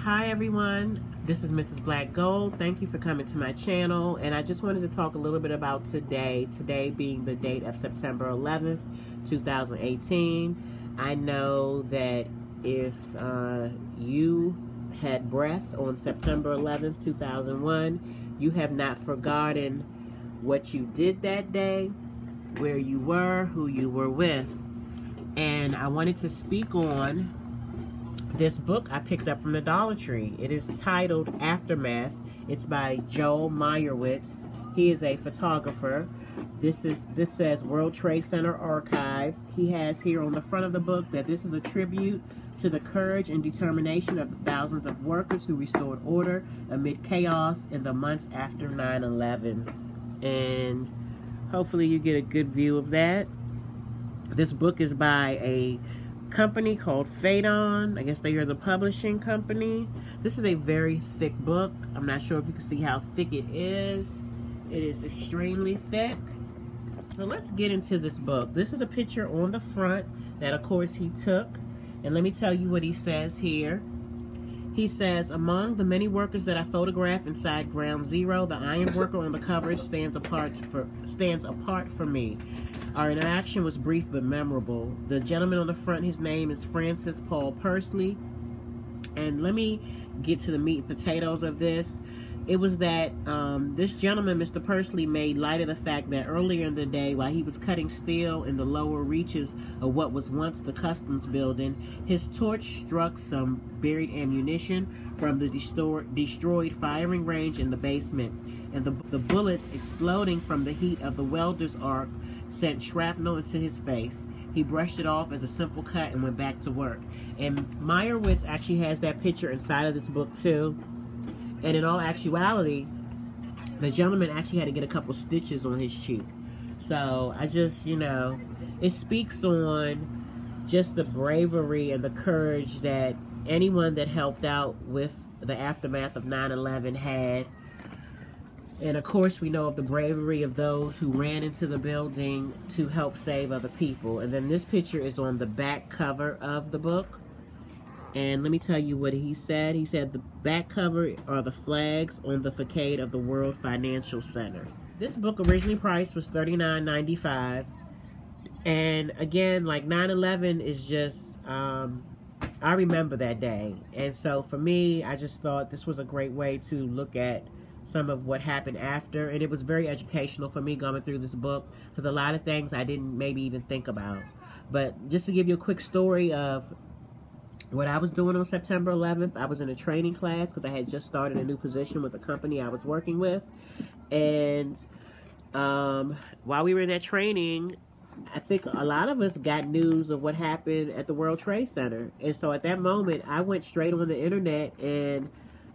Hi everyone, this is Mrs. Black Gold. Thank you for coming to my channel, and I just wanted to talk a little bit about today being the date of September 11th, 2018. I know that if you had breath on September 11th, 2001, you have not forgotten what you did that day, where you were, who you were with. And I wanted to speak on this book I picked up from the Dollar Tree. It is titled Aftermath. It's by Joel Meyerowitz. He is a photographer. This says World Trade Center Archive. He has here on the front of the book that this is a tribute to the courage and determination of the thousands of workers who restored order amid chaos in the months after 9/11. And hopefully you get a good view of that. This book is by a company called Phaidon. I guess they are the publishing company. This is a very thick book. I'm not sure if you can see how thick it is. It is extremely thick. So let's get into this book. This is a picture on the front that of course he took. And let me tell you what he says here. He says, among the many workers that I photographed inside Ground Zero, the iron worker on the cover stands apart for me. Our interaction was brief but memorable. The gentleman on the front, his name is Francis Paul Pursley. And let me get to the meat and potatoes of this. It was that this gentleman, Mr. Pursley, made light of the fact that earlier in the day, while he was cutting steel in the lower reaches of what was once the customs building, his torch struck some buried ammunition from the destroyed firing range in the basement, and the bullets exploding from the heat of the welder's arc sent shrapnel into his face. He brushed it off as a simple cut and went back to work. And Meyerowitz actually has that picture inside of this book too. And in all actuality, the gentleman actually had to get a couple stitches on his cheek. So I just, it speaks on just the bravery and the courage that anyone that helped out with the aftermath of 9/11 had. And of course, we know of the bravery of those who ran into the building to help save other people. And then this picture is on the back cover of the book. And let me tell you what he said. He said the back cover are the flags on the facade of the World Financial Center. This book originally priced was $39.95. And again, like 9/11 is just, I remember that day. And so for me, I just thought this was a great way to look at some of what happened after. And it was very educational for me going through this book, because a lot of things I didn't maybe even think about. But just to give you a quick story of what I was doing on September 11th, I was in a training class because I had just started a new position with the company I was working with. And while we were in that training, I think a lot of us got news of what happened at the World Trade Center. And so at that moment, I went straight on the internet and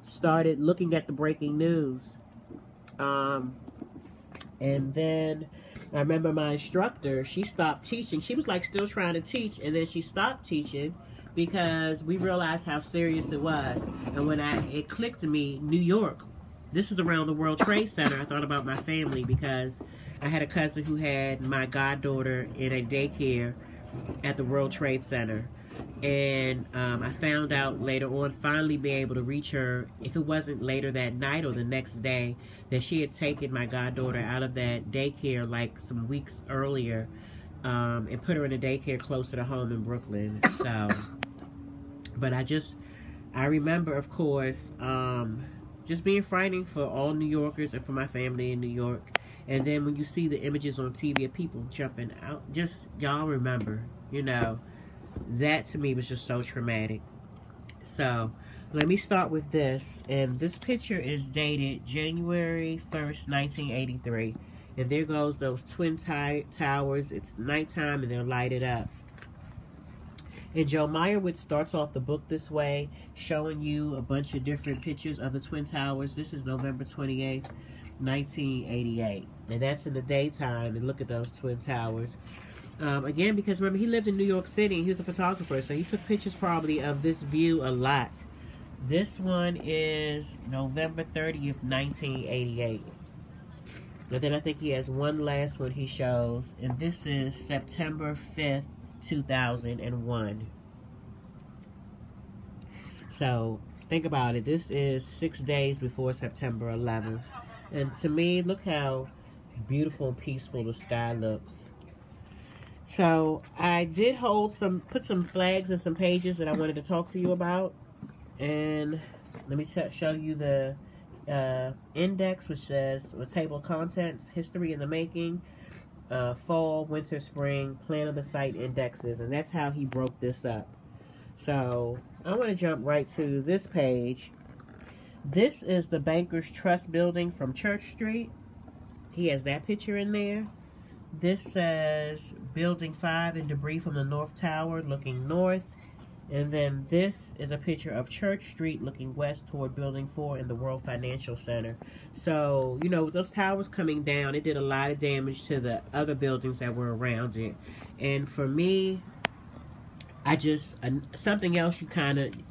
started looking at the breaking news. And then I remember my instructor, she stopped teaching. She was like still trying to teach, and then she stopped teaching because we realized how serious it was. And when it clicked to me, New York, this is around the World Trade Center, I thought about my family, because I had a cousin who had my goddaughter in a daycare at the World Trade Center. And I found out later on, finally being able to reach her, if it wasn't later that night or the next day, that she had taken my goddaughter out of that daycare like some weeks earlier, and put her in a daycare closer to home in Brooklyn. So, but I remember, of course, just being frightening for all New Yorkers and for my family in New York. And then when you see the images on TV of people jumping out, just, y'all remember, that to me was just so traumatic. So, let me start with this. And this picture is dated January 1st, 1983. And there goes those twin towers. It's nighttime and they're lighted up. And Joe Meyerowitz starts off the book this way, showing you a bunch of different pictures of the twin towers. This is November 28th, 1988. And that's in the daytime. And look at those twin towers. Again, because remember, he lived in New York City. He was a photographer, so he took pictures probably of this view a lot. This one is November 30th, 1988. And then I think he has one last one he shows, and this is September 5th, 2001. So think about it. This is 6 days before September 11th. And to me, look how beautiful and peaceful the sky looks. So I did put some flags and some pages that I wanted to talk to you about. And let me show you the index, which says a table of contents, history in the making, fall, winter, spring, plan of the site, indexes. And that's how he broke this up. So I want to jump right to this page. This is the Bankers Trust building from Church Street. He has that picture in there. This says Building 5 and debris from the North Tower looking north. And then this is a picture of Church Street looking west toward Building 4 in the World Financial Center. So, you know, those towers coming down, it did a lot of damage to the other buildings that were around it. And for me, something else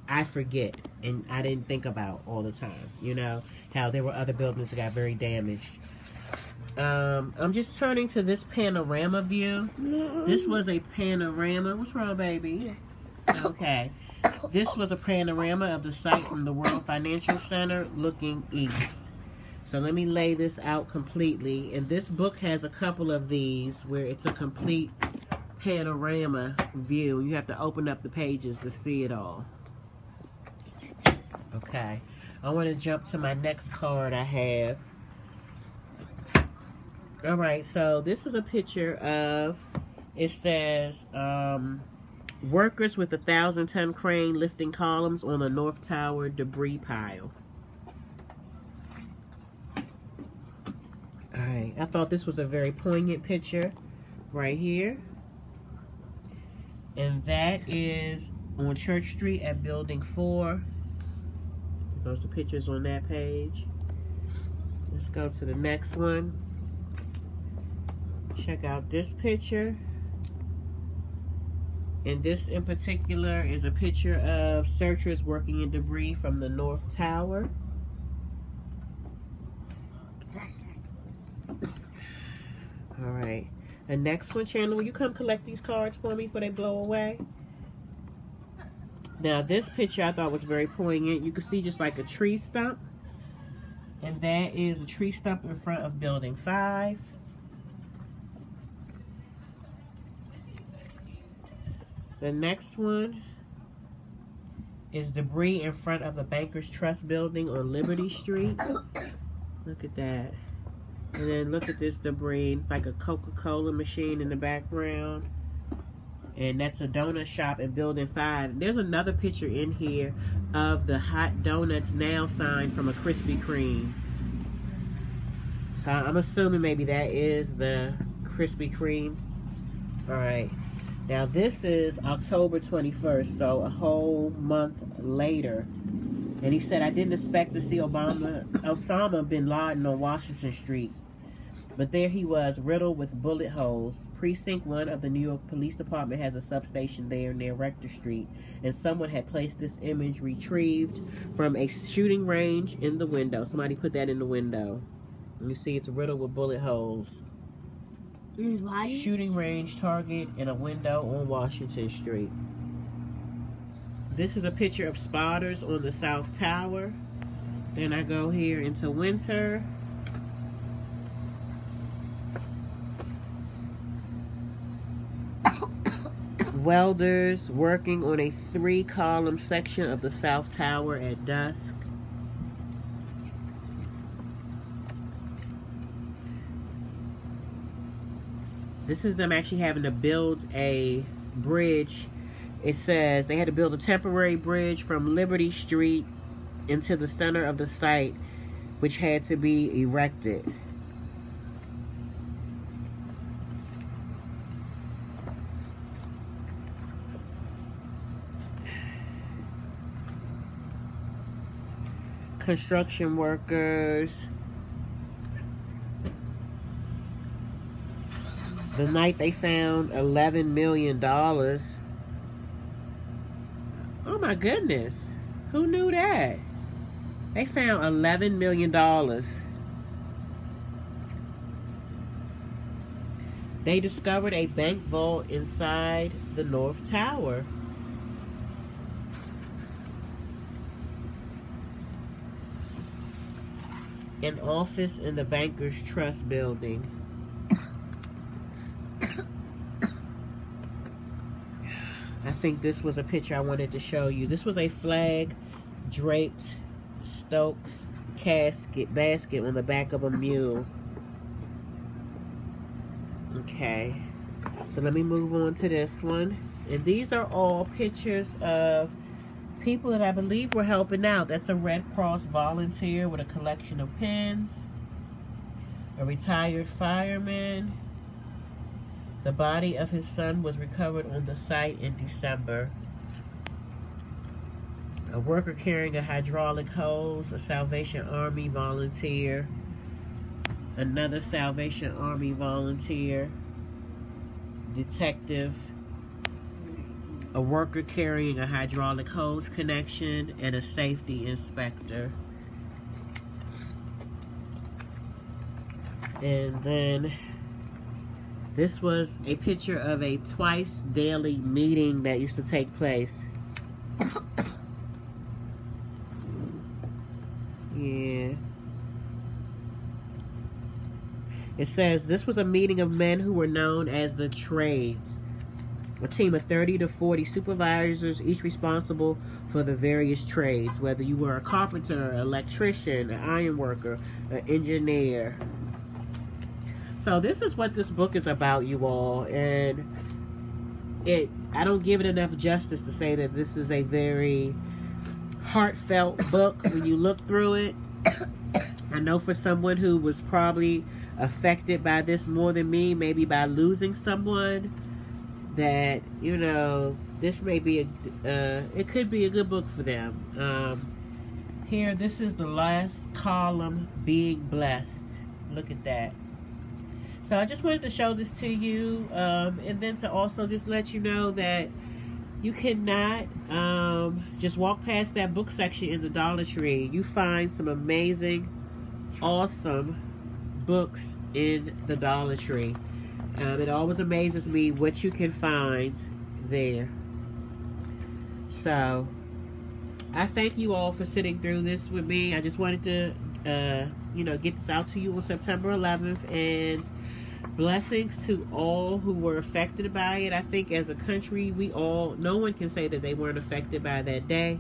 I forget and I didn't think about all the time, you know, how there were other buildings that got very damaged. I'm just turning to this panorama view. This was a panorama. What's wrong, baby? Okay. This was a panorama of the site from the World Financial Center looking east. So let me lay this out completely. And this book has a couple of these where it's a complete panorama view. You have to open up the pages to see it all. Okay. I want to jump to my next card I have. Alright, so this is a picture of, it says, workers with a 1,000-ton crane lifting columns on the North Tower debris pile. Alright, I thought this was a very poignant picture right here. And that is on Church Street at Building 4. Those are the pictures on that page. Let's go to the next one. Check out this picture. And this in particular is a picture of searchers working in debris from the North Tower. Alright. The next one, Chandler, will you come collect these cards for me before they blow away? Now this picture I thought was very poignant. You can see just like a tree stump. And that is a tree stump in front of Building 5. The next one is debris in front of the Bankers Trust building on Liberty Street. Look at that. And then look at this debris. It's like a Coca-Cola machine in the background. And that's a donut shop in Building 5. There's another picture in here of the Hot Donuts Now sign from a Krispy Kreme. So I'm assuming maybe that is the Krispy Kreme. Alright. Now this is October 21st, so a whole month later. And he said, I didn't expect to see Osama bin Laden on Washington Street. But there he was, riddled with bullet holes. Precinct 1 of the New York Police Department has a substation there near Rector Street. And someone had placed this image retrieved from a shooting range in the window. Somebody put that in the window. And you see it's riddled with bullet holes. Shooting range target in a window on Washington Street. This is a picture of spotters on the South Tower. Then I go here into winter. Welders working on a 3-column section of the South Tower at dusk. This is them actually having to build a bridge. It says they had to build a temporary bridge from Liberty Street into the center of the site, which had to be erected. Construction workers. The night they found $11 million. Oh my goodness. Who knew that? They found $11 million. They discovered a bank vault inside the North Tower. an office in the Bankers Trust building. I think this was a picture I wanted to show you. This was a flag draped Stokes basket on the back of a mule. Okay, so let me move on to this one. And these are all pictures of people that I believe were helping out. That's a Red Cross volunteer with a collection of pins, a retired fireman. The body of his son was recovered on the site in December. A worker carrying a hydraulic hose, a Salvation Army volunteer, another Salvation Army volunteer, detective, a worker carrying a hydraulic hose connection, and a safety inspector. And then this was a picture of a twice daily meeting that used to take place. Yeah. It says, this was a meeting of men who were known as the trades. A team of 30 to 40 supervisors, each responsible for the various trades, whether you were a carpenter, an electrician, an iron worker, an engineer. So this is what this book is about, you all. And I don't give it enough justice to say that this is a very heartfelt book when you look through it. I know for someone who was probably affected by this more than me, maybe by losing someone, that, you know, this may be it could be a good book for them. Here, this is the last column, being blessed. Look at that. So I just wanted to show this to you, and then to also just let you know that you cannot just walk past that book section in the Dollar Tree. You find some amazing, awesome books in the Dollar Tree. It always amazes me what you can find there. So I thank you all for sitting through this with me. I just wanted to you know, get this out to you on September 11th, and blessings to all who were affected by it. I think as a country, no one can say that they weren't affected by that day.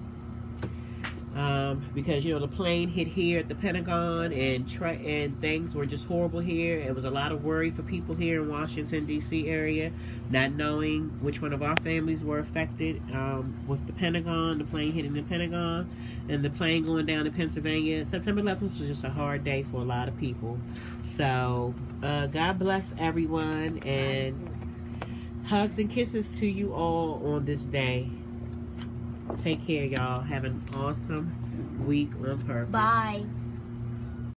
Because, you know, the plane hit here at the Pentagon, and things were just horrible here. It was a lot of worry for people here in Washington, D.C. area, not knowing which one of our families were affected with the Pentagon, the plane hitting the Pentagon, and the plane going down to Pennsylvania. September 11th was just a hard day for a lot of people. So, God bless everyone, and hugs and kisses to you all on this day. Take care, y'all. Have an awesome week on purpose. Bye.